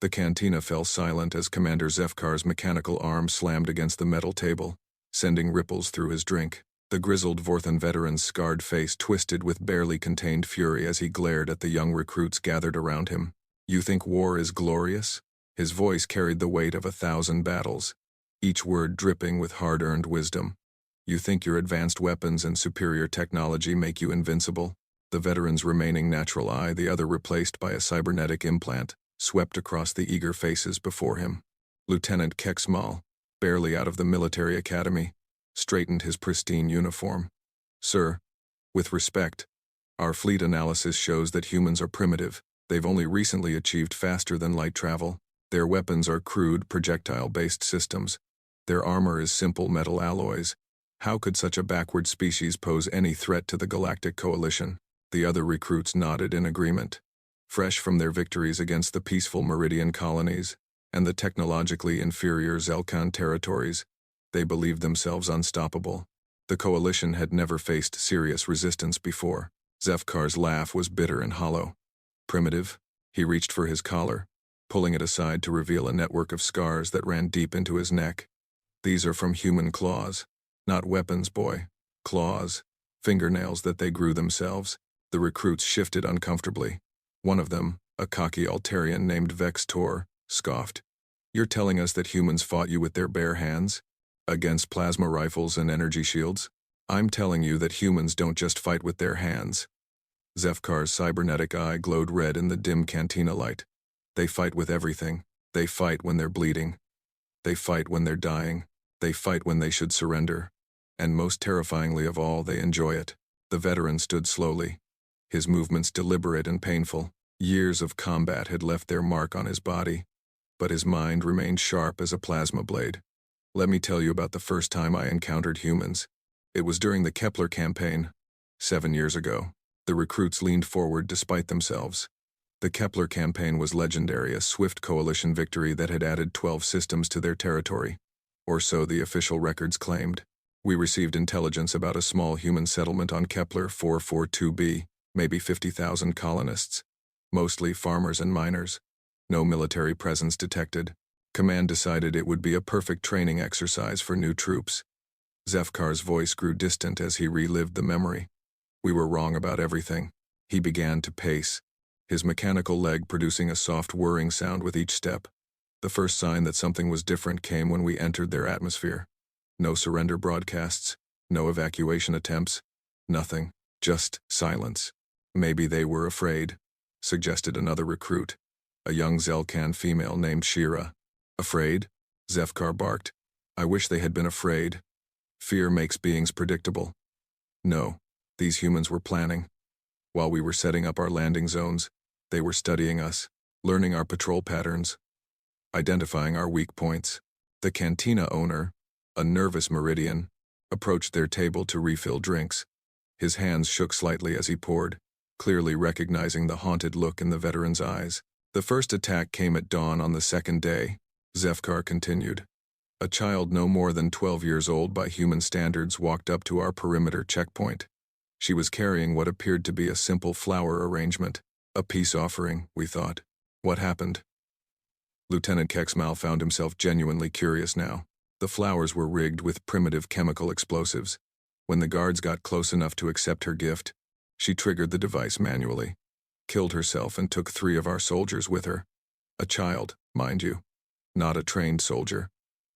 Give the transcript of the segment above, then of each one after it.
The cantina fell silent as Commander Zefkar's mechanical arm slammed against the metal table, sending ripples through his drink. The grizzled Vorthan veteran's scarred face twisted with barely contained fury as he glared at the young recruits gathered around him. "You think war is glorious?" His voice carried the weight of 1,000 battles, each word dripping with hard-earned wisdom. "You think your advanced weapons and superior technology make you invincible?" The veteran's remaining natural eye, the other replaced by a cybernetic implant, swept across the eager faces before him. Lieutenant Kexmal, barely out of the military academy, straightened his pristine uniform. "Sir, with respect, our fleet analysis shows that humans are primitive. They've only recently achieved faster-than-light travel. Their weapons are crude, projectile-based systems. Their armor is simple metal alloys. How could such a backward species pose any threat to the Galactic Coalition?" The other recruits nodded in agreement. Fresh from their victories against the peaceful Meridian colonies and the technologically inferior Zelkan territories, they believed themselves unstoppable. The Coalition had never faced serious resistance before. Zefkar's laugh was bitter and hollow. "Primitive?" He reached for his collar, pulling it aside to reveal a network of scars that ran deep into his neck. "These are from human claws. Not weapons, boy. Claws. Fingernails that they grew themselves." The recruits shifted uncomfortably. One of them, a cocky Altarian named Vex Tor, scoffed. "You're telling us that humans fought you with their bare hands? Against plasma rifles and energy shields? I'm telling you that humans don't just fight with their hands." Zefkar's cybernetic eye glowed red in the dim cantina light. "They fight with everything. They fight when they're bleeding. They fight when they're dying. They fight when they should surrender. And most terrifyingly of all, they enjoy it." The veteran stood slowly, his movements deliberate and painful. Years of combat had left their mark on his body, but his mind remained sharp as a plasma blade. "Let me tell you about the first time I encountered humans. It was during the Kepler campaign, 7 years ago." The recruits leaned forward despite themselves. The Kepler campaign was legendary, a swift coalition victory that had added 12 systems to their territory. Or so the official records claimed. "We received intelligence about a small human settlement on Kepler 442b, maybe 50,000 colonists. Mostly farmers and miners. No military presence detected. Command decided it would be a perfect training exercise for new troops." Zefkar's voice grew distant as he relived the memory. "We were wrong about everything." He began to pace, his mechanical leg producing a soft whirring sound with each step. "The first sign that something was different came when we entered their atmosphere. No surrender broadcasts, no evacuation attempts, nothing, just silence." "Maybe they were afraid," suggested another recruit, a young Zelkan female named Shira. "Afraid?" Zefkar barked. "I wish they had been afraid. Fear makes beings predictable." "No, these humans were planning. While we were setting up our landing zones, they were studying us, learning our patrol patterns, identifying our weak points." The cantina owner, a nervous Meridian, approached their table to refill drinks. His hands shook slightly as he poured, clearly recognizing the haunted look in the veteran's eyes. "The first attack came at dawn on the second day," Zefkar continued. "A child no more than 12 years old by human standards walked up to our perimeter checkpoint. She was carrying what appeared to be a simple flower arrangement. A peace offering, we thought. What happened?" Lieutenant Kexmal found himself genuinely curious now. The flowers were rigged with primitive chemical explosives. When the guards got close enough to accept her gift, she triggered the device manually, killed herself and took 3 of our soldiers with her. A child, mind you. Not a trained soldier.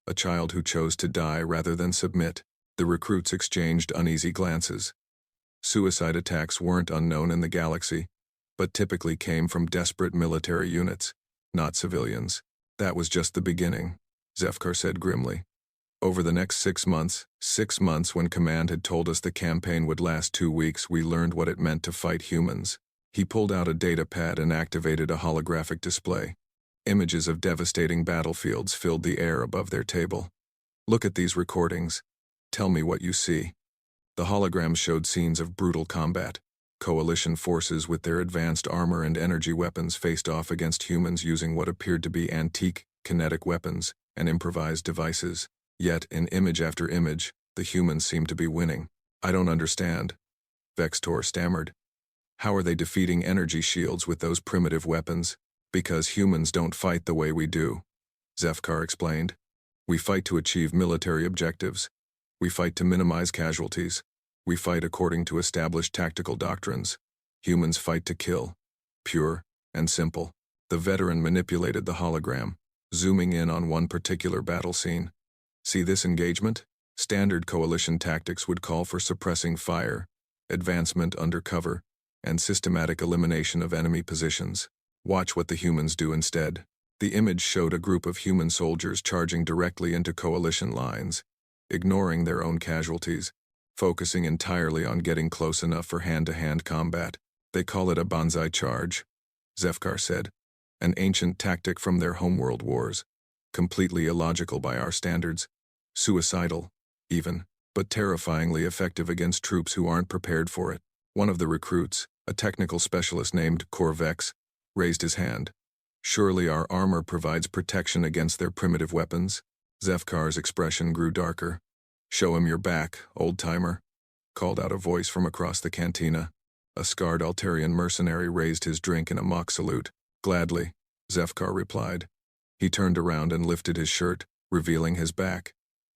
A child who chose to die rather than submit. The recruits exchanged uneasy glances. Suicide attacks weren't unknown in the galaxy, but typically came from desperate military units, not civilians. "That was just the beginning," Zefkar said grimly. "Over the next 6 months when Command had told us the campaign would last 2 weeks, we learned what it meant to fight humans." He pulled out a data pad and activated a holographic display. Images of devastating battlefields filled the air above their table. "Look at these recordings. Tell me what you see." The holograms showed scenes of brutal combat. Coalition forces with their advanced armor and energy weapons faced off against humans using what appeared to be antique, kinetic weapons and improvised devices. Yet, in image after image, the humans seemed to be winning. "I don't understand," Vex Tor stammered. "How are they defeating energy shields with those primitive weapons? Because humans don't fight the way we do, Zefkar explained. We fight to achieve military objectives. We fight to minimize casualties. We fight according to established tactical doctrines. Humans fight to kill. Pure and simple. The veteran manipulated the hologram, zooming in on one particular battle scene. See this engagement? Standard coalition tactics would call for suppressing fire, advancement under cover, and systematic elimination of enemy positions. Watch what the humans do instead. The image showed a group of human soldiers charging directly into coalition lines, ignoring their own casualties, focusing entirely on getting close enough for hand-to-hand combat. They call it a banzai charge, Zefkar said, an ancient tactic from their homeworld wars, completely illogical by our standards, suicidal, even, but terrifyingly effective against troops who aren't prepared for it. One of the recruits, a technical specialist named Corvex, raised his hand. Surely our armor provides protection against their primitive weapons? Zefkar's expression grew darker. Show him your back, old-timer, called out a voice from across the cantina. A scarred Altarian mercenary raised his drink in a mock salute. Gladly, Zefkar replied. He turned around and lifted his shirt, revealing his back.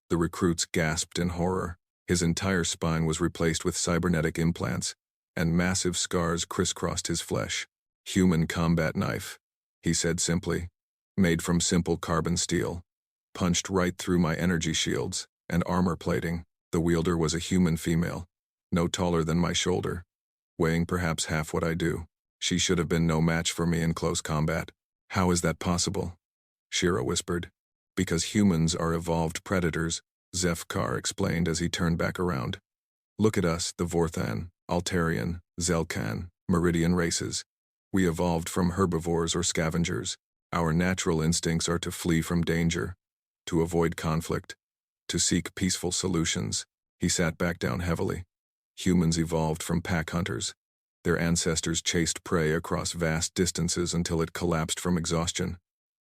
The recruits gasped in horror. His entire spine was replaced with cybernetic implants, and massive scars crisscrossed his flesh. Human combat knife, he said simply, made from simple carbon steel, punched right through my energy shields and armor plating. The wielder was a human female, no taller than my shoulder, weighing perhaps half what I do. She should have been no match for me in close combat. How is that possible? Shira whispered. Because humans are evolved predators, Zefkar explained as he turned back around. Look at us, the Vorthan, Altarian, Zelkan, Meridian races. We evolved from herbivores or scavengers. Our natural instincts are to flee from danger, to avoid conflict, to seek peaceful solutions. He sat back down heavily. Humans evolved from pack hunters. Their ancestors chased prey across vast distances until it collapsed from exhaustion.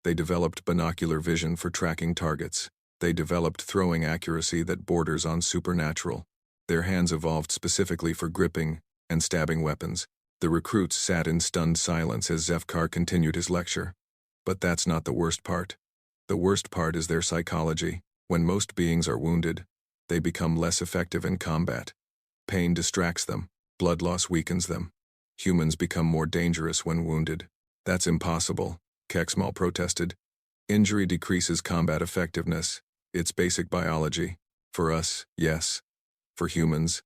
They developed binocular vision for tracking targets. They developed throwing accuracy that borders on supernatural. Their hands evolved specifically for gripping and stabbing weapons. The recruits sat in stunned silence as Zefkar continued his lecture. But that's not the worst part. The worst part is their psychology. When most beings are wounded, they become less effective in combat. Pain distracts them. Blood loss weakens them. Humans become more dangerous when wounded. That's impossible, Kexmal protested. Injury decreases combat effectiveness. It's basic biology. For us, yes. For humans,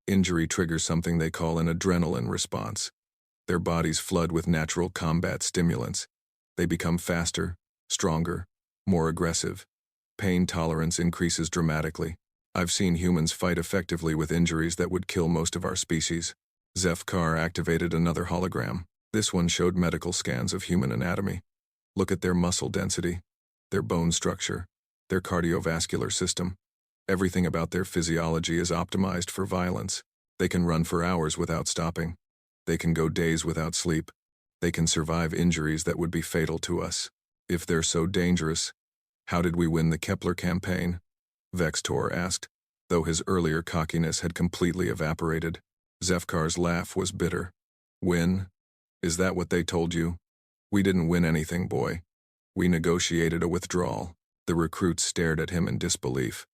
injury triggers something they call an adrenaline response. Their bodies flood with natural combat stimulants. They become faster, stronger, more aggressive. Pain tolerance increases dramatically. I've seen humans fight effectively with injuries that would kill most of our species. Zefkar activated another hologram. This one showed medical scans of human anatomy. Look at their muscle density, their bone structure, their cardiovascular system. Everything about their physiology is optimized for violence. They can run for hours without stopping. They can go days without sleep. They can survive injuries that would be fatal to us. If they're so dangerous, how did we win the Kepler campaign? Vextor asked, though his earlier cockiness had completely evaporated. Zefkar's laugh was bitter. Win? Is that what they told you? We didn't win anything, boy. We negotiated a withdrawal. The recruits stared at him in disbelief.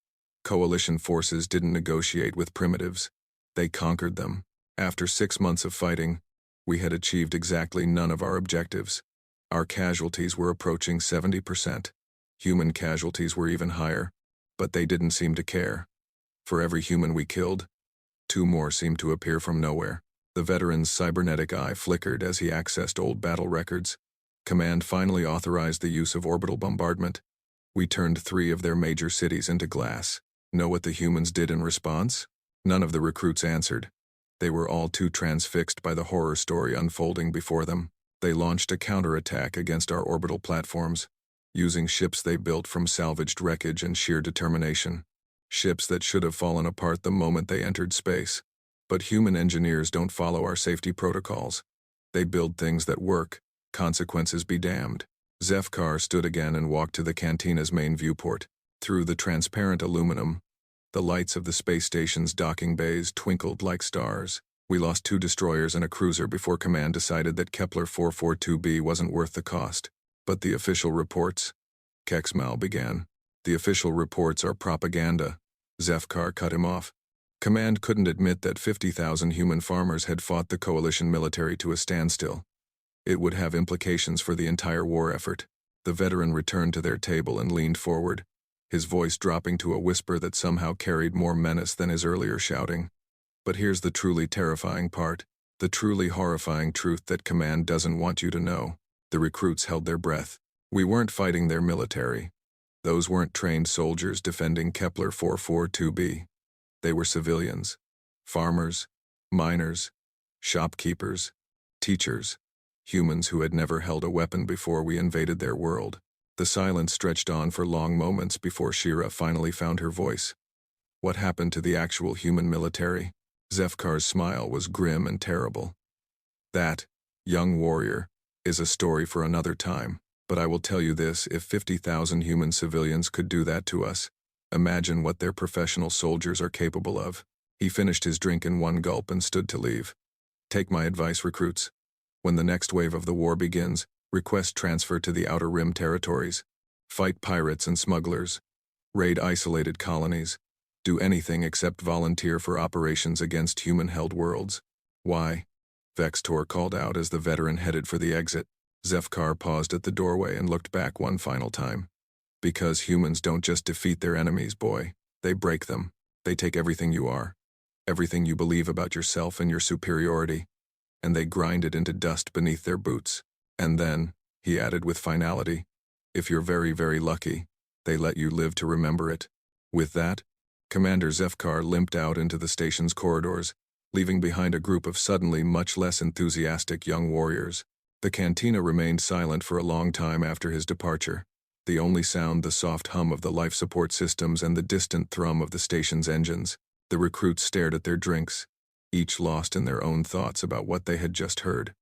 Coalition forces didn't negotiate with primitives. They conquered them. After 6 months of fighting, we had achieved exactly none of our objectives. Our casualties were approaching 70%. Human casualties were even higher, but they didn't seem to care. For every human we killed, 2 more seemed to appear from nowhere. The veteran's cybernetic eye flickered as he accessed old battle records. Command finally authorized the use of orbital bombardment. We turned 3 of their major cities into glass. Know what the humans did in response? None of the recruits answered. They were all too transfixed by the horror story unfolding before them. They launched a counterattack against our orbital platforms, using ships they built from salvaged wreckage and sheer determination. Ships that should have fallen apart the moment they entered space. But human engineers don't follow our safety protocols. They build things that work, consequences be damned. Zefkar stood again and walked to the cantina's main viewport. Through the transparent aluminum, the lights of the space station's docking bays twinkled like stars. We lost 2 destroyers and a cruiser before Command decided that Kepler 442b wasn't worth the cost. But the official reports? Kexmal began. The official reports are propaganda. Zefkar cut him off. Command couldn't admit that 50,000 human farmers had fought the coalition military to a standstill. It would have implications for the entire war effort. The veteran returned to their table and leaned forward, his voice dropping to a whisper that somehow carried more menace than his earlier shouting. But here's the truly terrifying part, the truly horrifying truth that Command doesn't want you to know. The recruits held their breath. We weren't fighting their military. Those weren't trained soldiers defending Kepler 442b. They were civilians. Farmers, miners, shopkeepers, teachers, humans who had never held a weapon before we invaded their world. The silence stretched on for long moments before Shira finally found her voice. What happened to the actual human military? Zefkar's smile was grim and terrible. That, young warrior, is a story for another time. But I will tell you this, if 50,000 human civilians could do that to us, imagine what their professional soldiers are capable of. He finished his drink in one gulp and stood to leave. Take my advice, recruits. When the next wave of the war begins, request transfer to the Outer Rim territories. Fight pirates and smugglers. Raid isolated colonies. Do anything except volunteer for operations against human-held worlds. Why? Vextor called out as the veteran headed for the exit. Zefkar paused at the doorway and looked back one final time. Because humans don't just defeat their enemies, boy. They break them. They take everything you are. Everything you believe about yourself and your superiority. And they grind it into dust beneath their boots. And then, he added with finality, if you're very, very lucky, they let you live to remember it. With that, Commander Zefkar limped out into the station's corridors, leaving behind a group of suddenly much less enthusiastic young warriors. The cantina remained silent for a long time after his departure, the only sound the soft hum of the life support systems and the distant thrum of the station's engines. The recruits stared at their drinks, each lost in their own thoughts about what they had just heard.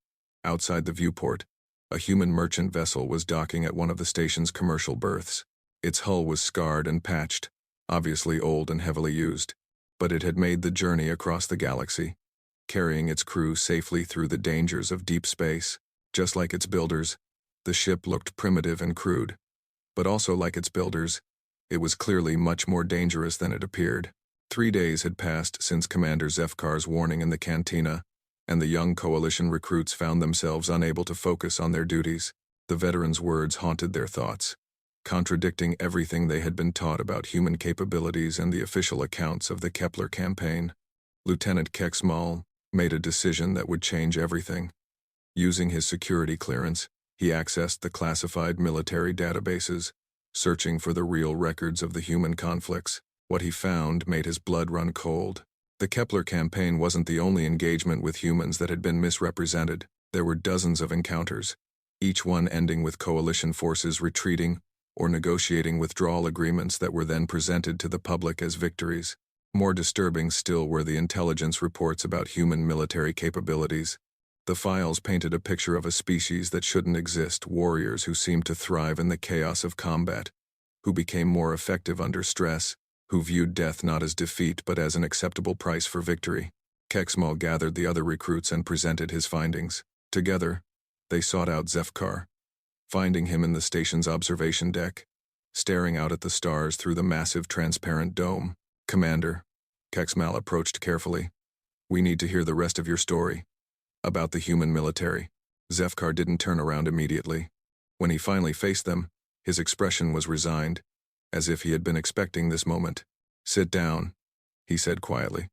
Outside the viewport, a human merchant vessel was docking at one of the station's commercial berths. Its hull was scarred and patched, obviously old and heavily used, but it had made the journey across the galaxy, carrying its crew safely through the dangers of deep space. Just like its builders, the ship looked primitive and crude. But also like its builders, it was clearly much more dangerous than it appeared. 3 days had passed since Commander Zefkar's warning in the cantina, and the young coalition recruits found themselves unable to focus on their duties. The veterans' words haunted their thoughts, contradicting everything they had been taught about human capabilities and the official accounts of the Kepler campaign. Lieutenant Kexmal made a decision that would change everything. Using his security clearance, he accessed the classified military databases, searching for the real records of the human conflicts. What he found made his blood run cold. The Kepler campaign wasn't the only engagement with humans that had been misrepresented. There were dozens of encounters, each one ending with coalition forces retreating or negotiating withdrawal agreements that were then presented to the public as victories. More disturbing still were the intelligence reports about human military capabilities. The files painted a picture of a species that shouldn't exist, warriors who seemed to thrive in the chaos of combat, who became more effective under stress, who viewed death not as defeat but as an acceptable price for victory. Kexmal gathered the other recruits and presented his findings. Together, they sought out Zefkar, finding him in the station's observation deck, staring out at the stars through the massive transparent dome. Commander, Kexmal approached carefully. We need to hear the rest of your story. About the human military. Zefkar didn't turn around immediately. When he finally faced them, his expression was resigned, as if he had been expecting this moment. Sit down, he said quietly.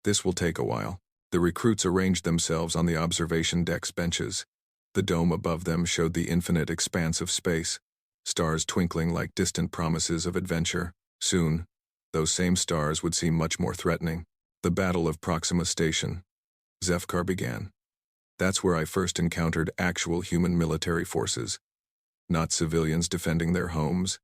This will take a while. The recruits arranged themselves on the observation deck's benches. The dome above them showed the infinite expanse of space, stars twinkling like distant promises of adventure. Soon, those same stars would seem much more threatening. The Battle of Proxima Station. Zefkar began. That's where I first encountered actual human military forces. Not civilians defending their homes,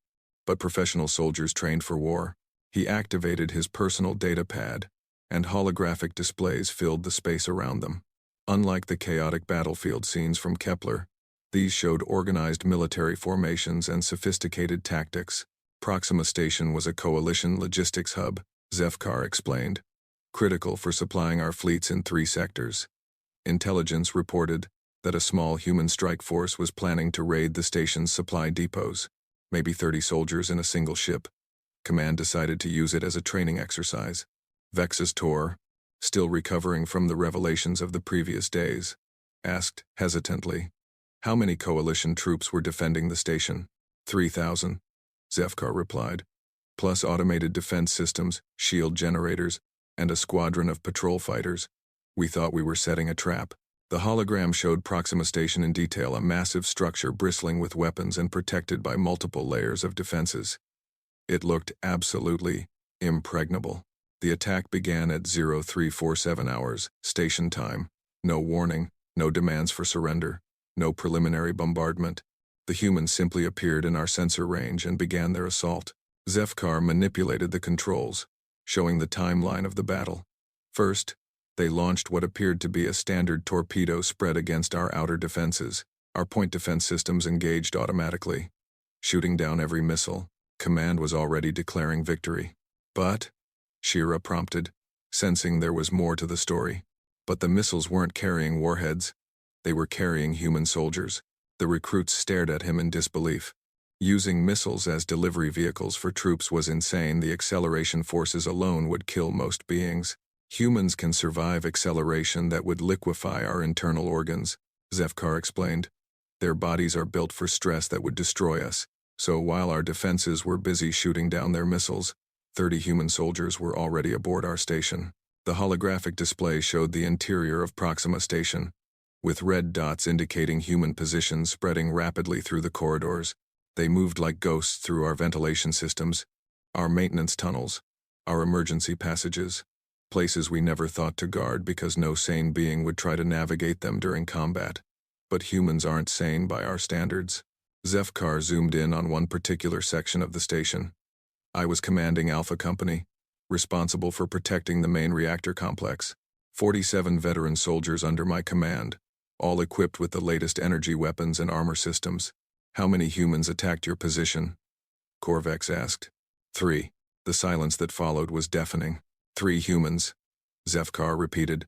but professional soldiers trained for war. He activated his personal data pad, and holographic displays filled the space around them. Unlike the chaotic battlefield scenes from Kepler, these showed organized military formations and sophisticated tactics. Proxima Station was a coalition logistics hub, Zefkar explained. critical for supplying our fleets in 3 sectors. Intelligence reported that a small human strike force was planning to raid the station's supply depots, maybe 30 soldiers in a single ship. Command decided to use it as a training exercise. Vexus Tor, still recovering from the revelations of the previous days, asked hesitantly, how many coalition troops were defending the station? 3,000, Zefkar replied, plus automated defense systems, shield generators, and a squadron of patrol fighters. We thought we were setting a trap. The hologram showed Proxima Station in detail, a massive structure bristling with weapons and protected by multiple layers of defenses. It looked absolutely impregnable. The attack began at 0347 hours, station time. No warning, no demands for surrender, no preliminary bombardment. The humans simply appeared in our sensor range and began their assault. Zefkar manipulated the controls, showing the timeline of the battle. First, they launched what appeared to be a standard torpedo spread against our outer defenses. Our point defense systems engaged automatically, shooting down every missile. Command was already declaring victory. But, Shira prompted, sensing there was more to the story. But the missiles weren't carrying warheads. They were carrying human soldiers. The recruits stared at him in disbelief. Using missiles as delivery vehicles for troops was insane. The acceleration forces alone would kill most beings. Humans can survive acceleration that would liquefy our internal organs, Zefkar explained. Their bodies are built for stress that would destroy us. So while our defenses were busy shooting down their missiles, 30 human soldiers were already aboard our station. The holographic display showed the interior of Proxima Station, with red dots indicating human positions spreading rapidly through the corridors. They moved like ghosts through our ventilation systems, our maintenance tunnels, our emergency passages, places we never thought to guard because no sane being would try to navigate them during combat. But humans aren't sane by our standards. Zefkar zoomed in on one particular section of the station. I was commanding Alpha Company, responsible for protecting the main reactor complex. 47 veteran soldiers under my command, all equipped with the latest energy weapons and armor systems. How many humans attacked your position? Korvex asked. 3. The silence that followed was deafening. 3 humans, Zefkar repeated,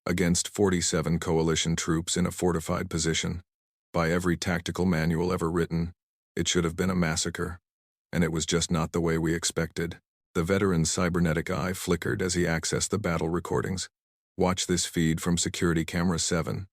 against 47 coalition troops in a fortified position. By every tactical manual ever written, it should have been a massacre. And it was just not the way we expected. The veteran's cybernetic eye flickered as he accessed the battle recordings. Watch this feed from Security Camera 7.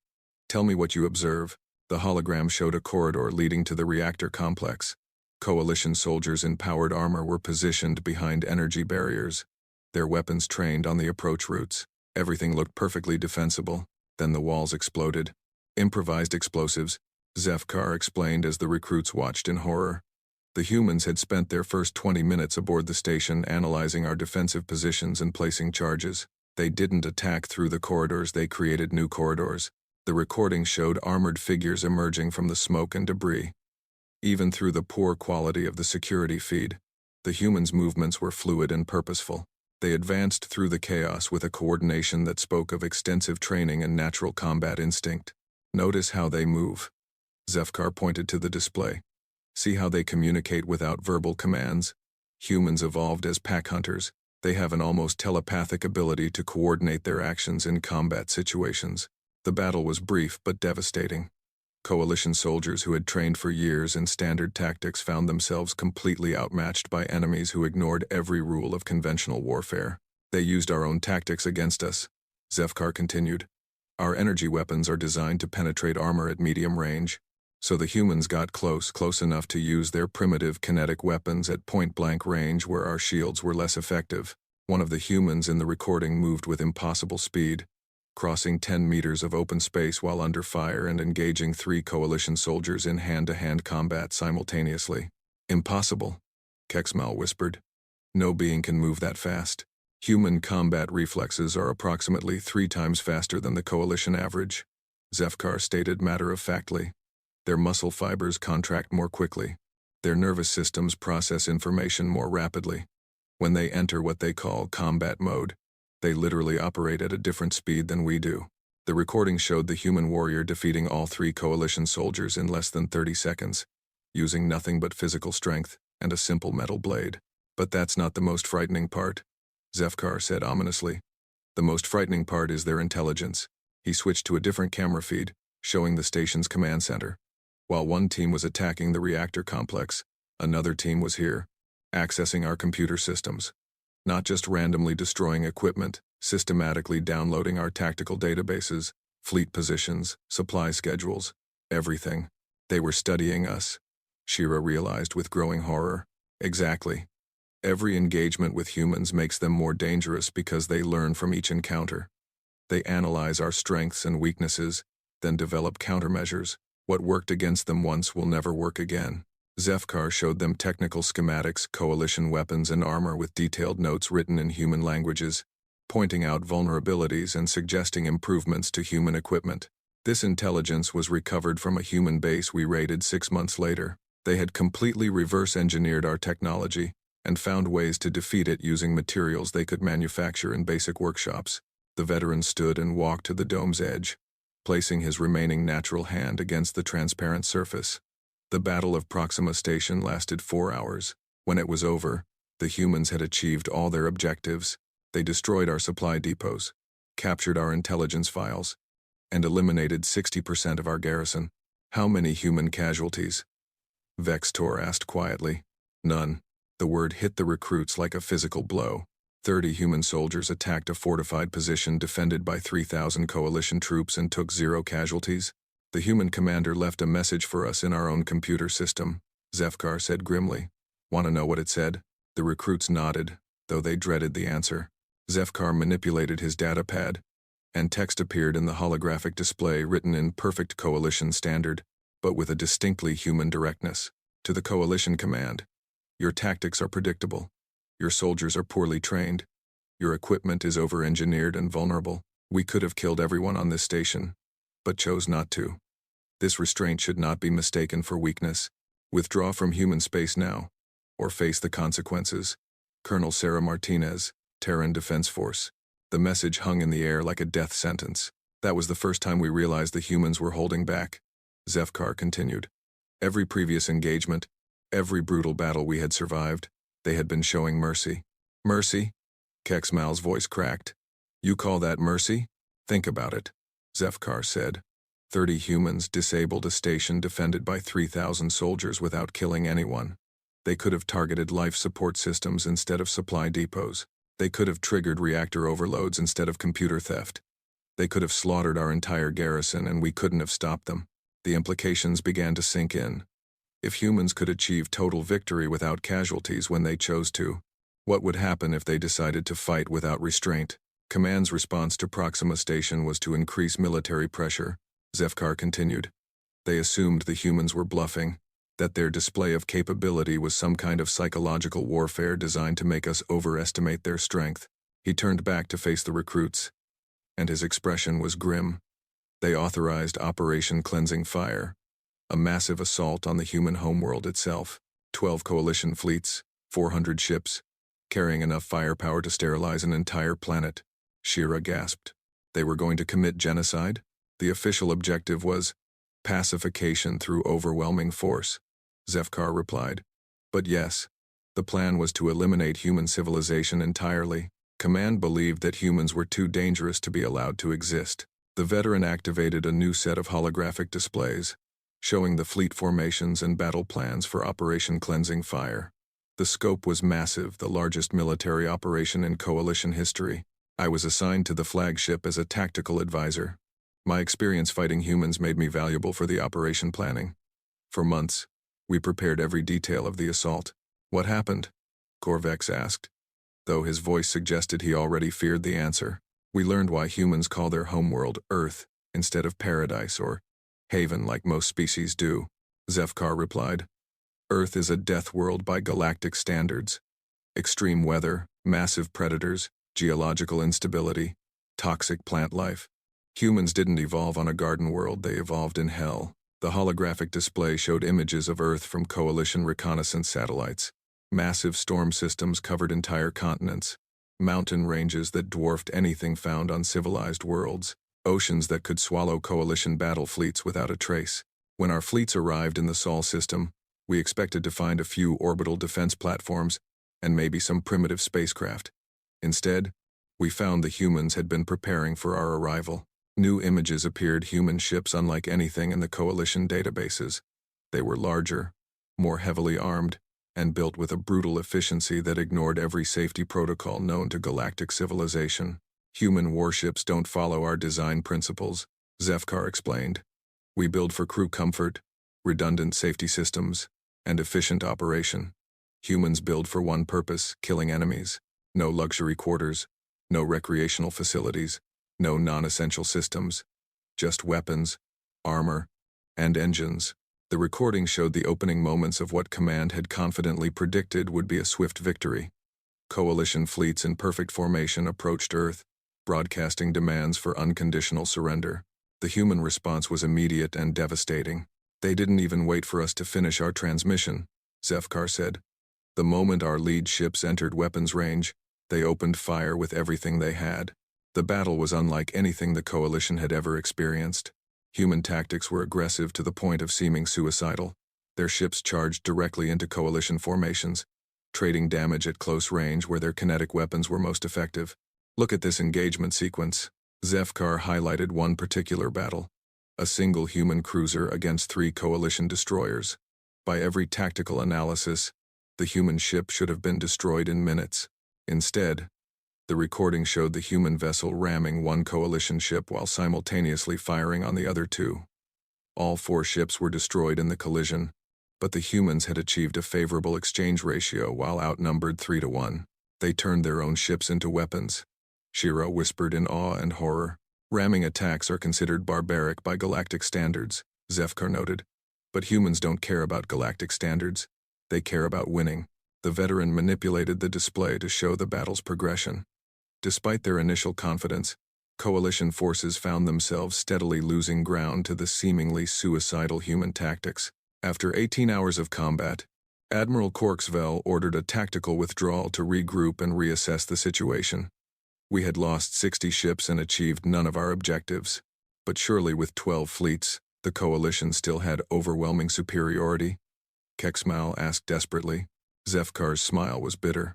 Tell me what you observe. The hologram showed a corridor leading to the reactor complex. Coalition soldiers in powered armor were positioned behind energy barriers, their weapons trained on the approach routes. Everything looked perfectly defensible. Then the walls exploded. Improvised explosives, Zefkar explained as the recruits watched in horror. The humans had spent their first 20 minutes aboard the station analyzing our defensive positions and placing charges. They didn't attack through the corridors, they created new corridors. The recording showed armored figures emerging from the smoke and debris. Even through the poor quality of the security feed, the humans' movements were fluid and purposeful. They advanced through the chaos with a coordination that spoke of extensive training and natural combat instinct. Notice how they move. Zefkar pointed to the display. See how they communicate without verbal commands? Humans evolved as pack hunters. They have an almost telepathic ability to coordinate their actions in combat situations. The battle was brief but devastating. Coalition soldiers who had trained for years in standard tactics found themselves completely outmatched by enemies who ignored every rule of conventional warfare. They used our own tactics against us, Zefkar continued. Our energy weapons are designed to penetrate armor at medium range, so the humans got close enough to use their primitive kinetic weapons at point-blank range where our shields were less effective. One of the humans in the recording moved with impossible speed, crossing 10 meters of open space while under fire and engaging 3 coalition soldiers in hand-to-hand combat simultaneously. Impossible, Kexmal whispered. No being can move that fast. Human combat reflexes are approximately 3 times faster than the coalition average, Zefkar stated matter-of-factly. Their muscle fibers contract more quickly. Their nervous systems process information more rapidly. When they enter what they call combat mode, they literally operate at a different speed than we do. The recording showed the human warrior defeating all 3 coalition soldiers in less than 30 seconds, using nothing but physical strength and a simple metal blade. But that's not the most frightening part, Zefkar said ominously. The most frightening part is their intelligence. He switched to a different camera feed, showing the station's command center. While one team was attacking the reactor complex, another team was here, accessing our computer systems. Not just randomly destroying equipment, systematically downloading our tactical databases, fleet positions, supply schedules, everything. They were studying us. Shira realized with growing horror. Exactly. Every engagement with humans makes them more dangerous because they learn from each encounter. They analyze our strengths and weaknesses, then develop countermeasures. What worked against them once will never work again. Zefkar showed them technical schematics, coalition weapons and armor with detailed notes written in human languages, pointing out vulnerabilities and suggesting improvements to human equipment. This intelligence was recovered from a human base we raided 6 months later. They had completely reverse-engineered our technology and found ways to defeat it using materials they could manufacture in basic workshops. The veteran stood and walked to the dome's edge, placing his remaining natural hand against the transparent surface. The Battle of Proxima Station lasted 4 hours. When it was over, the humans had achieved all their objectives. They destroyed our supply depots, captured our intelligence files, and eliminated 60% of our garrison. How many human casualties? Vextor asked quietly. None. The word hit the recruits like a physical blow. 30 human soldiers attacked a fortified position defended by 3,000 coalition troops and took 0 casualties. The human commander left a message for us in our own computer system, Zefkar said grimly. Want to know what it said? The recruits nodded, though they dreaded the answer. Zefkar manipulated his datapad, and text appeared in the holographic display written in perfect coalition standard, but with a distinctly human directness. To the coalition command, your tactics are predictable. Your soldiers are poorly trained. Your equipment is over-engineered and vulnerable. We could have killed everyone on this station, but chose not to. This restraint should not be mistaken for weakness. Withdraw from human space now, or face the consequences. Colonel Sarah Martinez, Terran Defense Force. The message hung in the air like a death sentence. That was the first time we realized the humans were holding back. Zefkar continued. Every previous engagement, every brutal battle we had survived, they had been showing mercy. Mercy? Keksmal's voice cracked. You call that mercy? Think about it, Zefkar said. 30 humans disabled a station defended by 3,000 soldiers without killing anyone. They could have targeted life support systems instead of supply depots. They could have triggered reactor overloads instead of computer theft. They could have slaughtered our entire garrison and we couldn't have stopped them. The implications began to sink in. If humans could achieve total victory without casualties when they chose to, what would happen if they decided to fight without restraint? Command's response to Proxima Station was to increase military pressure, Zefkar continued. They assumed the humans were bluffing, that their display of capability was some kind of psychological warfare designed to make us overestimate their strength. He turned back to face the recruits, and his expression was grim. They authorized Operation Cleansing Fire, a massive assault on the human homeworld itself. 12 coalition fleets, 400 ships, carrying enough firepower to sterilize an entire planet. Shira gasped. They were going to commit genocide? The official objective was pacification through overwhelming force, Zefkar replied. But yes, the plan was to eliminate human civilization entirely. Command believed that humans were too dangerous to be allowed to exist. The veteran activated a new set of holographic displays, showing the fleet formations and battle plans for Operation Cleansing Fire. The scope was massive, the largest military operation in coalition history. I was assigned to the flagship as a tactical advisor. My experience fighting humans made me valuable for the operation planning. For months, we prepared every detail of the assault. What happened? Korvex asked, though his voice suggested he already feared the answer. We learned why humans call their homeworld Earth instead of paradise or haven like most species do, Zefkar replied. Earth is a death world by galactic standards. Extreme weather, massive predators, geological instability, toxic plant life. Humans didn't evolve on a garden world, they evolved in hell. The holographic display showed images of Earth from coalition reconnaissance satellites. Massive storm systems covered entire continents. Mountain ranges that dwarfed anything found on civilized worlds. Oceans that could swallow coalition battle fleets without a trace. When our fleets arrived in the Sol system, we expected to find a few orbital defense platforms and maybe some primitive spacecraft. Instead, We found the humans had been preparing for our arrival. New images appeared, human ships unlike anything in the Coalition databases. They were larger, more heavily armed, and built with a brutal efficiency that ignored every safety protocol known to galactic civilization. Human warships don't follow our design principles, Zefkar explained. We build for crew comfort, redundant safety systems, and efficient operation. Humans build for one purpose: killing enemies. No luxury quarters, no recreational facilities, no non-essential systems. Just weapons, armor, and engines. The recording showed the opening moments of what Command had confidently predicted would be a swift victory. Coalition fleets in perfect formation approached Earth, broadcasting demands for unconditional surrender. The human response was immediate and devastating. They didn't even wait for us to finish our transmission, Zefkar said. The moment our lead ships entered weapons range, they opened fire with everything they had. The battle was unlike anything the Coalition had ever experienced. Human tactics were aggressive to the point of seeming suicidal. Their ships charged directly into Coalition formations, trading damage at close range where their kinetic weapons were most effective. Look at this engagement sequence. Zefkar highlighted one particular battle. A single human cruiser against 3 Coalition destroyers. By every tactical analysis, the human ship should have been destroyed in minutes. Instead, the recording showed the human vessel ramming one Coalition ship while simultaneously firing on the other 2. All 4 ships were destroyed in the collision, but the humans had achieved a favorable exchange ratio while outnumbered 3-1. They turned their own ships into weapons. Shira whispered in awe and horror. Ramming attacks are considered barbaric by galactic standards, Zefkar noted. But humans don't care about galactic standards. They care about winning. The veteran manipulated the display to show the battle's progression. Despite their initial confidence, Coalition forces found themselves steadily losing ground to the seemingly suicidal human tactics. After 18 hours of combat, Admiral Corksvell ordered a tactical withdrawal to regroup and reassess the situation. We had lost 60 ships and achieved none of our objectives. But surely with 12 fleets, the Coalition still had overwhelming superiority? Keksmal asked desperately. Zefkar's smile was bitter.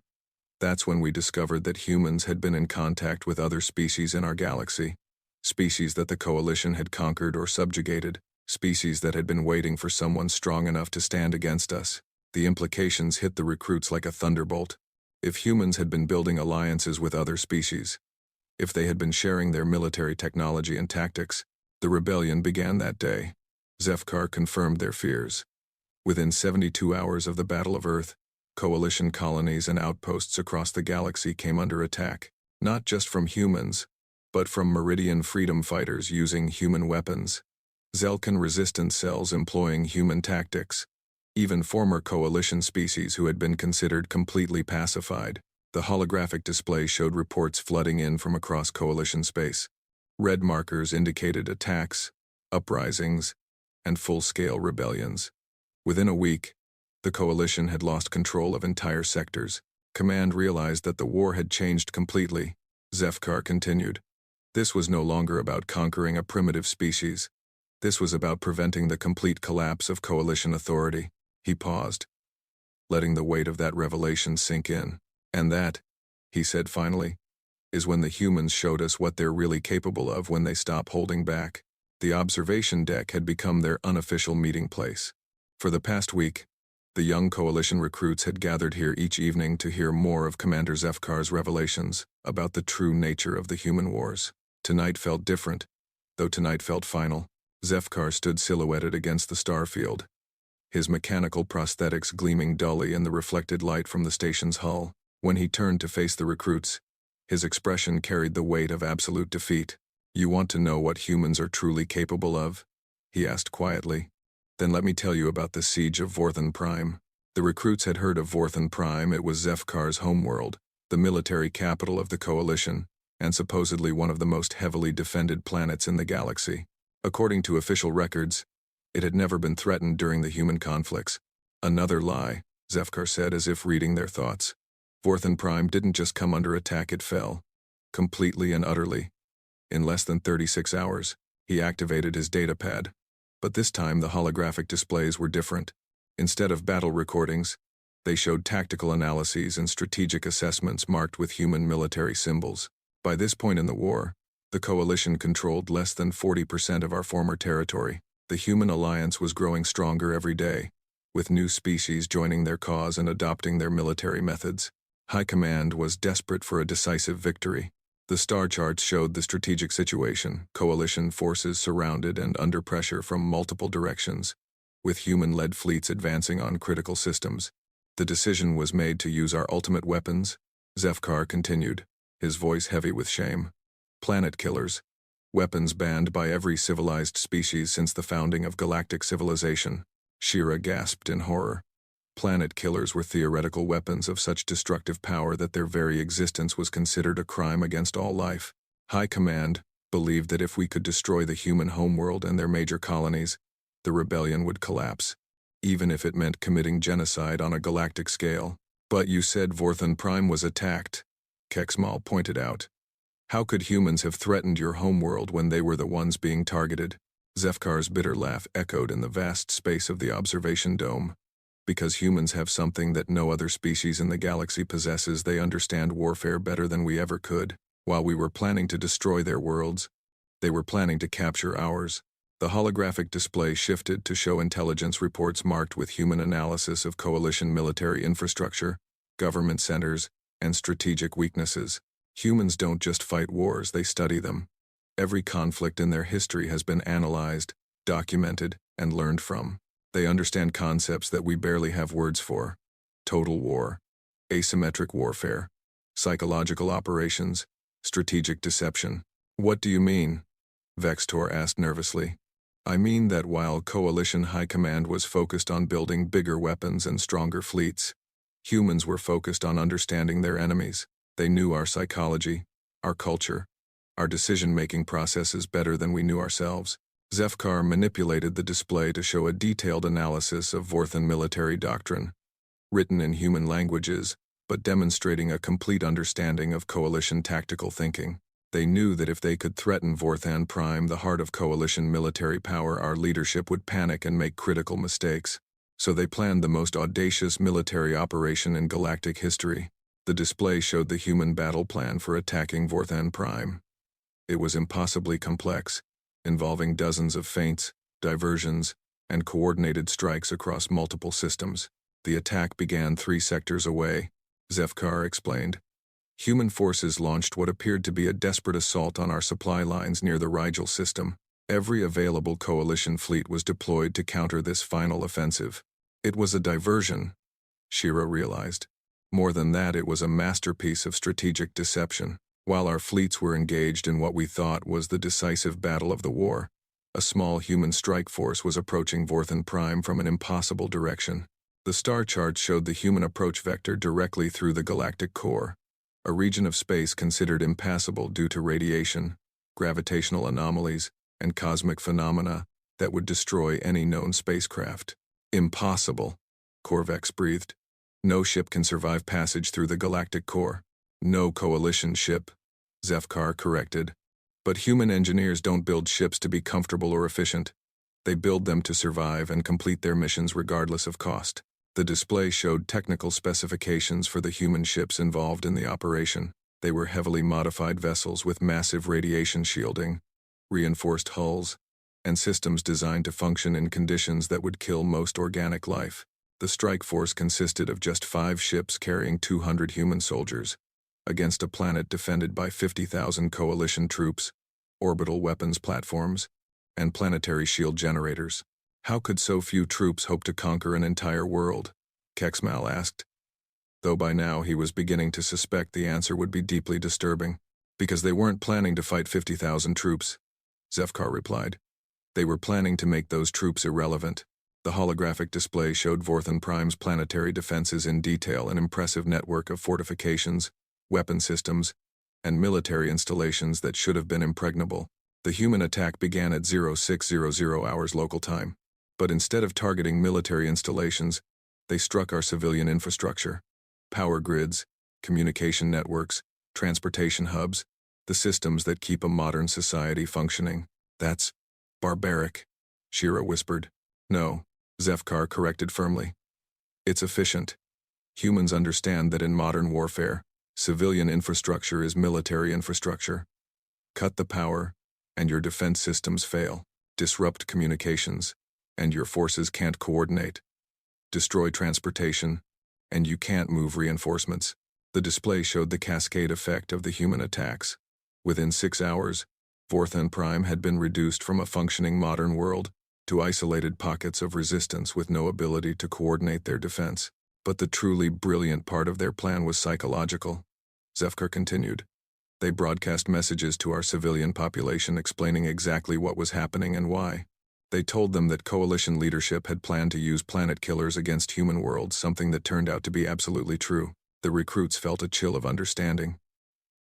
That's when we discovered that humans had been in contact with other species in our galaxy. Species that the Coalition had conquered or subjugated. Species that had been waiting for someone strong enough to stand against us. The implications hit the recruits like a thunderbolt. If humans had been building alliances with other species, if they had been sharing their military technology and tactics, the rebellion began that day. Zefkar confirmed their fears. Within 72 hours of the Battle of Earth, Coalition colonies and outposts across the galaxy came under attack, not just from humans, but from Meridian freedom fighters using human weapons, Zelkan resistance cells employing human tactics, even former Coalition species who had been considered completely pacified. The holographic display showed reports flooding in from across Coalition space. Red markers indicated attacks, uprisings, and full-scale rebellions. Within a week, the Coalition had lost control of entire sectors. Command realized that the war had changed completely. Zefkar continued. This was no longer about conquering a primitive species. This was about preventing the complete collapse of Coalition authority. He paused, letting the weight of that revelation sink in. And that, he said finally, is when the humans showed us what they're really capable of when they stop holding back. The observation deck had become their unofficial meeting place. For the past week, the young Coalition recruits had gathered here each evening to hear more of Commander Zefkar's revelations about the true nature of the human wars. Tonight felt different, though tonight felt final. Zefkar stood silhouetted against the starfield, his mechanical prosthetics gleaming dully in the reflected light from the station's hull. When he turned to face the recruits, his expression carried the weight of absolute defeat. "You want to know what humans are truly capable of?" he asked quietly. "Then let me tell you about the siege of Vorthan Prime." The recruits had heard of Vorthan Prime. It was Zefkar's homeworld, the military capital of the Coalition, and supposedly one of the most heavily defended planets in the galaxy. According to official records, it had never been threatened during the human conflicts. "Another lie," Zefkar said as if reading their thoughts. Vorthan Prime didn't just come under attack, it fell. Completely and utterly. In less than 36 hours, he activated his datapad. But this time the holographic displays were different. Instead of battle recordings, they showed tactical analyses and strategic assessments marked with human military symbols. By this point in the war, the Coalition controlled less than 40% of our former territory. The human alliance was growing stronger every day, with new species joining their cause and adopting their military methods. High Command was desperate for a decisive victory. The star charts showed the strategic situation: Coalition forces surrounded and under pressure from multiple directions, with human-led fleets advancing on critical systems. The decision was made to use our ultimate weapons, Zefkar continued, his voice heavy with shame. Planet killers. Weapons banned by every civilized species since the founding of galactic civilization. Shira gasped in horror. Planet killers were theoretical weapons of such destructive power that their very existence was considered a crime against all life. High Command believed that if we could destroy the human homeworld and their major colonies, the rebellion would collapse, even if it meant committing genocide on a galactic scale. But you said Vorthan Prime was attacked, Kexmal pointed out. How could humans have threatened your homeworld when they were the ones being targeted? Zefkar's bitter laugh echoed in the vast space of the observation dome. Because humans have something that no other species in the galaxy possesses, they understand warfare better than we ever could. While we were planning to destroy their worlds, they were planning to capture ours. The holographic display shifted to show intelligence reports marked with human analysis of Coalition military infrastructure, government centers, and strategic weaknesses. Humans don't just fight wars, they study them. Every conflict in their history has been analyzed, documented, and learned from. They understand concepts that we barely have words for: total war, asymmetric warfare, psychological operations, strategic deception. What do you mean? Vextor asked nervously. I mean that while Coalition High Command was focused on building bigger weapons and stronger fleets, humans were focused on understanding their enemies. They knew our psychology, our culture, our decision-making processes better than we knew ourselves. Zefkar manipulated the display to show a detailed analysis of Vorthan military doctrine, written in human languages, but demonstrating a complete understanding of Coalition tactical thinking. They knew that if they could threaten Vorthan Prime, the heart of Coalition military power, our leadership would panic and make critical mistakes. So they planned the most audacious military operation in galactic history. The display showed the human battle plan for attacking Vorthan Prime. It was impossibly complex, involving dozens of feints, diversions, and coordinated strikes across multiple systems. The attack began 3 sectors away, Zefkar explained. Human forces launched what appeared to be a desperate assault on our supply lines near the Rigel system. Every available Coalition fleet was deployed to counter this final offensive. It was a diversion, Shira realized. More than that, it was a masterpiece of strategic deception. While our fleets were engaged in what we thought was the decisive battle of the war, a small human strike force was approaching Vorthan Prime from an impossible direction. The star chart showed the human approach vector directly through the galactic core, a region of space considered impassable due to radiation, gravitational anomalies, and cosmic phenomena that would destroy any known spacecraft. Impossible, Corvex breathed. No ship can survive passage through the galactic core. No Coalition ship, Zefkar corrected. But human engineers don't build ships to be comfortable or efficient. They build them to survive and complete their missions regardless of cost. The display showed technical specifications for the human ships involved in the operation. They were heavily modified vessels with massive radiation shielding, reinforced hulls, and systems designed to function in conditions that would kill most organic life. The strike force consisted of just 5 ships carrying 200 human soldiers, against a planet defended by 50,000 Coalition troops, orbital weapons platforms, and planetary shield generators. How could so few troops hope to conquer an entire world? Kexmal asked. Though by now he was beginning to suspect the answer would be deeply disturbing. Because they weren't planning to fight 50,000 troops, Zefkar replied. They were planning to make those troops irrelevant. The holographic display showed Vorthan Prime's planetary defenses in detail, an impressive network of fortifications, weapon systems, and military installations that should have been impregnable. The human attack began at 0600 hours local time. But instead of targeting military installations, they struck our civilian infrastructure. Power grids, communication networks, transportation hubs, the systems that keep a modern society functioning. That's barbaric, Shira whispered. No, Zefkar corrected firmly. It's efficient. Humans understand that in modern warfare, Civilian infrastructure is military infrastructure. Cut the power, and your defense systems fail. Disrupt communications, and your forces can't coordinate. Destroy transportation, and you can't move reinforcements. The display showed the cascade effect of the human attacks. Within 6 hours, Vorthan Prime had been reduced from a functioning modern world to isolated pockets of resistance with no ability to coordinate their defense. But the truly brilliant part of their plan was psychological. Zefkar continued. They broadcast messages to our civilian population explaining exactly what was happening and why. They told them that coalition leadership had planned to use planet killers against human worlds, something that turned out to be absolutely true. The recruits felt a chill of understanding.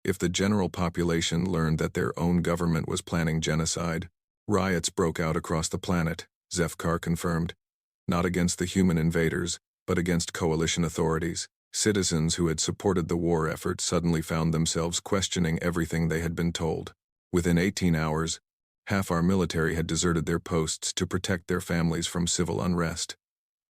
If the general population learned that their own government was planning genocide, riots broke out across the planet, Zefkar confirmed. Not against the human invaders, but against coalition authorities. Citizens who had supported the war effort suddenly found themselves questioning everything they had been told. Within 18 hours, half our military had deserted their posts to protect their families from civil unrest.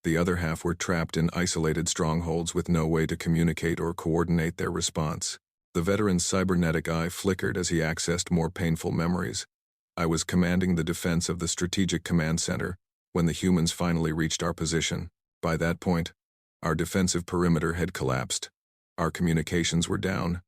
The other half were trapped in isolated strongholds with no way to communicate or coordinate their response. The veteran's cybernetic eye flickered as he accessed more painful memories. I was commanding the defense of the Strategic Command Center when the humans finally reached our position. By that point, our defensive perimeter had collapsed. Our communications were down,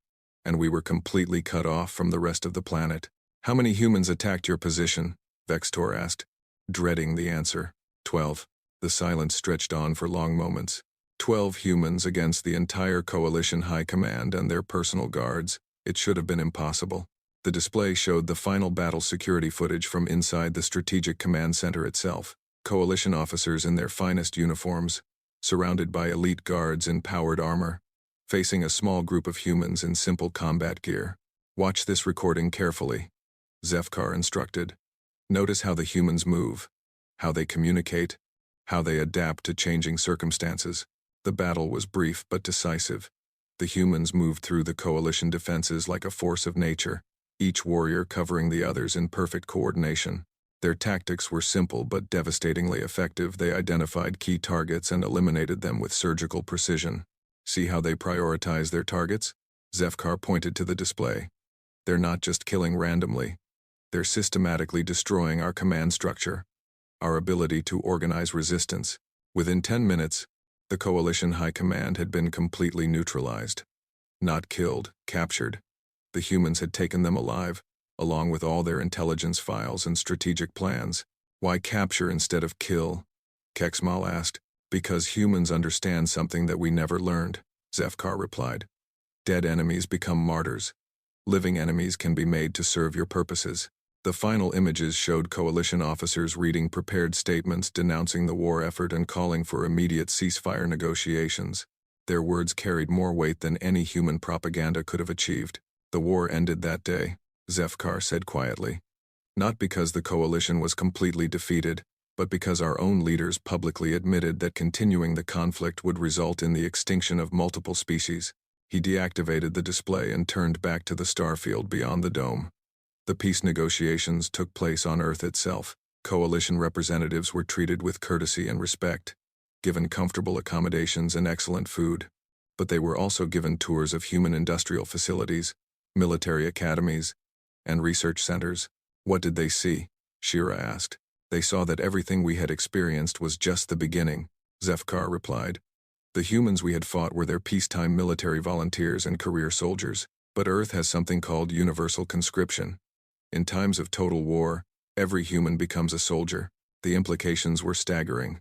and we were completely cut off from the rest of the planet. How many humans attacked your position? Vextor asked, dreading the answer. 12. The silence stretched on for long moments. 12 humans against the entire coalition high command and their personal guards. It should have been impossible. The display showed the final battle security footage from inside the Strategic Command Center itself. Coalition officers in their finest uniforms, surrounded by elite guards in powered armor, facing a small group of humans in simple combat gear. Watch this recording carefully, Zefkar instructed. Notice how the humans move, how they communicate, how they adapt to changing circumstances. The battle was brief but decisive. The humans moved through the coalition defenses like a force of nature, each warrior covering the others in perfect coordination. Their tactics were simple but devastatingly effective. They identified key targets and eliminated them with surgical precision. See how they prioritize their targets? Zefkar pointed to the display. They're not just killing randomly. They're systematically destroying our command structure, our ability to organize resistance. Within 10 minutes, the Coalition High Command had been completely neutralized. Not killed, captured. The humans had taken them alive, along with all their intelligence files and strategic plans. Why capture instead of kill? Kexmal asked. Because humans understand something that we never learned, Zefkar replied. Dead enemies become martyrs. Living enemies can be made to serve your purposes. The final images showed coalition officers reading prepared statements denouncing the war effort and calling for immediate ceasefire negotiations. Their words carried more weight than any human propaganda could have achieved. The war ended that day, Zefkar said quietly. Not because the coalition was completely defeated, but because our own leaders publicly admitted that continuing the conflict would result in the extinction of multiple species. He deactivated the display and turned back to the starfield beyond the dome. The peace negotiations took place on Earth itself. Coalition representatives were treated with courtesy and respect, given comfortable accommodations and excellent food. But they were also given tours of human industrial facilities, military academies, and research centers. What did they see? Shira asked. They saw that everything we had experienced was just the beginning, Zefkar replied. The humans we had fought were their peacetime military volunteers and career soldiers, but Earth has something called universal conscription. In times of total war, every human becomes a soldier. The implications were staggering.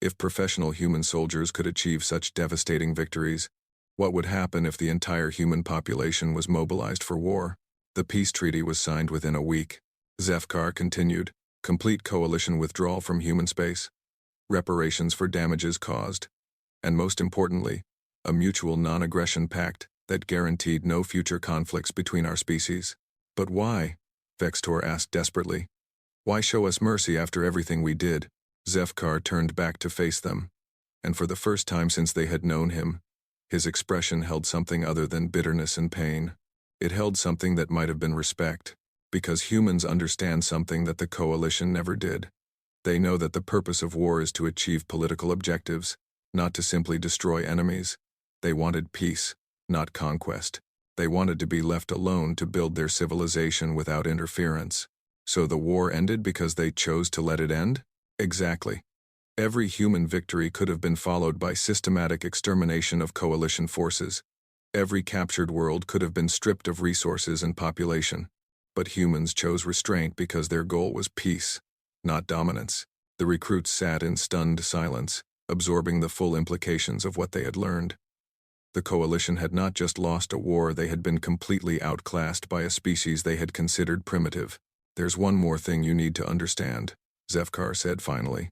If professional human soldiers could achieve such devastating victories, what would happen if the entire human population was mobilized for war? The peace treaty was signed within a week. Zefkar continued. Complete coalition withdrawal from human space, reparations for damages caused, and most importantly, a mutual non-aggression pact that guaranteed no future conflicts between our species. But why? Vextor asked desperately. Why show us mercy after everything we did? Zefkar turned back to face them, and for the first time since they had known him, his expression held something other than bitterness and pain. It held something that might have been respect. Because humans understand something that the coalition never did. They know that the purpose of war is to achieve political objectives, not to simply destroy enemies. They wanted peace, not conquest. They wanted to be left alone to build their civilization without interference. So the war ended because they chose to let it end? Exactly. Every human victory could have been followed by systematic extermination of coalition forces. Every captured world could have been stripped of resources and population. But humans chose restraint because their goal was peace, not dominance. The recruits sat in stunned silence, absorbing the full implications of what they had learned. The coalition had not just lost a war, they had been completely outclassed by a species they had considered primitive. "There's one more thing you need to understand," Zefkar said finally.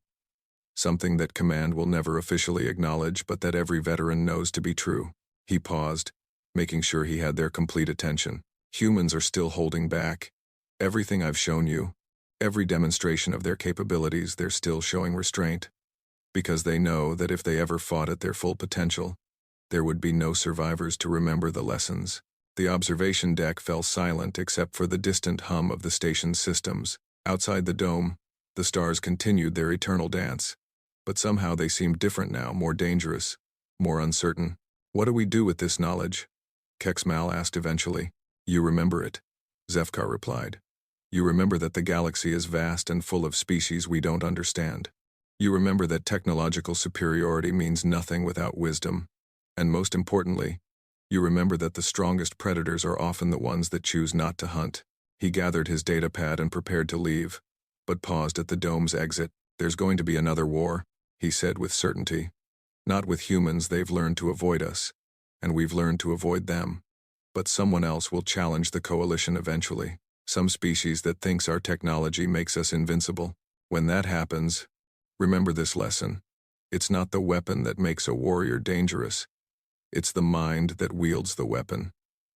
"Something that Command will never officially acknowledge, but that every veteran knows to be true." He paused, making sure he had their complete attention. "Humans are still holding back. Everything I've shown you, every demonstration of their capabilities, they're still showing restraint. Because they know that if they ever fought at their full potential, there would be no survivors to remember the lessons." The observation deck fell silent except for the distant hum of the station's systems. Outside the dome, the stars continued their eternal dance. But somehow they seemed different now, more dangerous, more uncertain. "What do we do with this knowledge?" Kexmal asked eventually. "You remember it," Zefkar replied. "You remember that the galaxy is vast and full of species we don't understand. You remember that technological superiority means nothing without wisdom. And most importantly, you remember that the strongest predators are often the ones that choose not to hunt." He gathered his datapad and prepared to leave, but paused at the dome's exit. "There's going to be another war," he said with certainty. "Not with humans, they've learned to avoid us, and we've learned to avoid them. But someone else will challenge the coalition eventually. Some species that thinks our technology makes us invincible. When that happens, remember this lesson. It's not the weapon that makes a warrior dangerous. It's the mind that wields the weapon.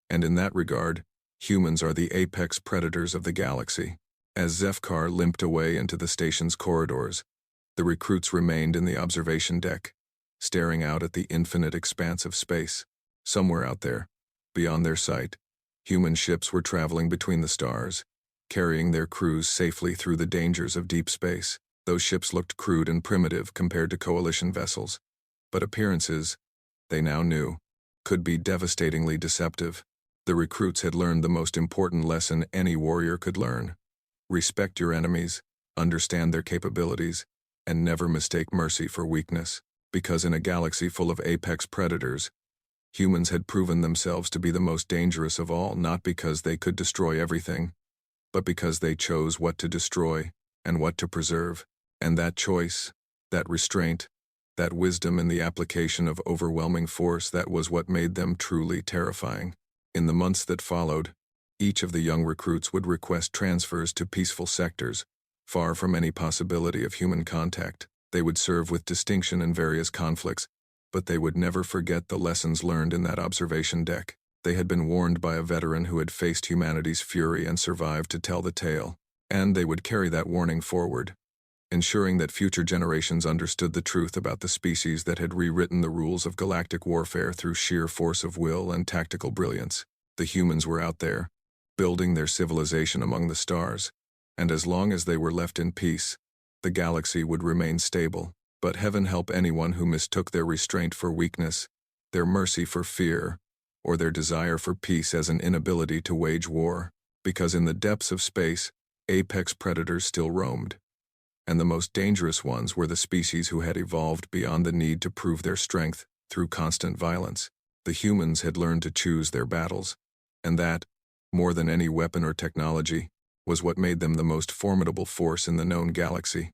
And in that regard, humans are the apex predators of the galaxy." As Zefkar limped away into the station's corridors, the recruits remained in the observation deck, staring out at the infinite expanse of space. Somewhere out there, beyond their sight, human ships were traveling between the stars, carrying their crews safely through the dangers of deep space. Those ships looked crude and primitive compared to coalition vessels, but appearances, they now knew, could be devastatingly deceptive. The recruits had learned the most important lesson any warrior could learn. Respect your enemies, understand their capabilities, and never mistake mercy for weakness. Because in a galaxy full of apex predators, humans had proven themselves to be the most dangerous of all, not because they could destroy everything, but because they chose what to destroy and what to preserve. And that choice, that restraint, that wisdom in the application of overwhelming force, that was what made them truly terrifying. In the months that followed, each of the young recruits would request transfers to peaceful sectors, far from any possibility of human contact. They would serve with distinction in various conflicts, but they would never forget the lessons learned in that observation deck. They had been warned by a veteran who had faced humanity's fury and survived to tell the tale, and they would carry that warning forward, ensuring that future generations understood the truth about the species that had rewritten the rules of galactic warfare through sheer force of will and tactical brilliance. The humans were out there, building their civilization among the stars, and as long as they were left in peace, the galaxy would remain stable. But heaven help anyone who mistook their restraint for weakness, their mercy for fear, or their desire for peace as an inability to wage war. Because in the depths of space, apex predators still roamed. And the most dangerous ones were the species who had evolved beyond the need to prove their strength through constant violence. The humans had learned to choose their battles, and that, more than any weapon or technology, was what made them the most formidable force in the known galaxy.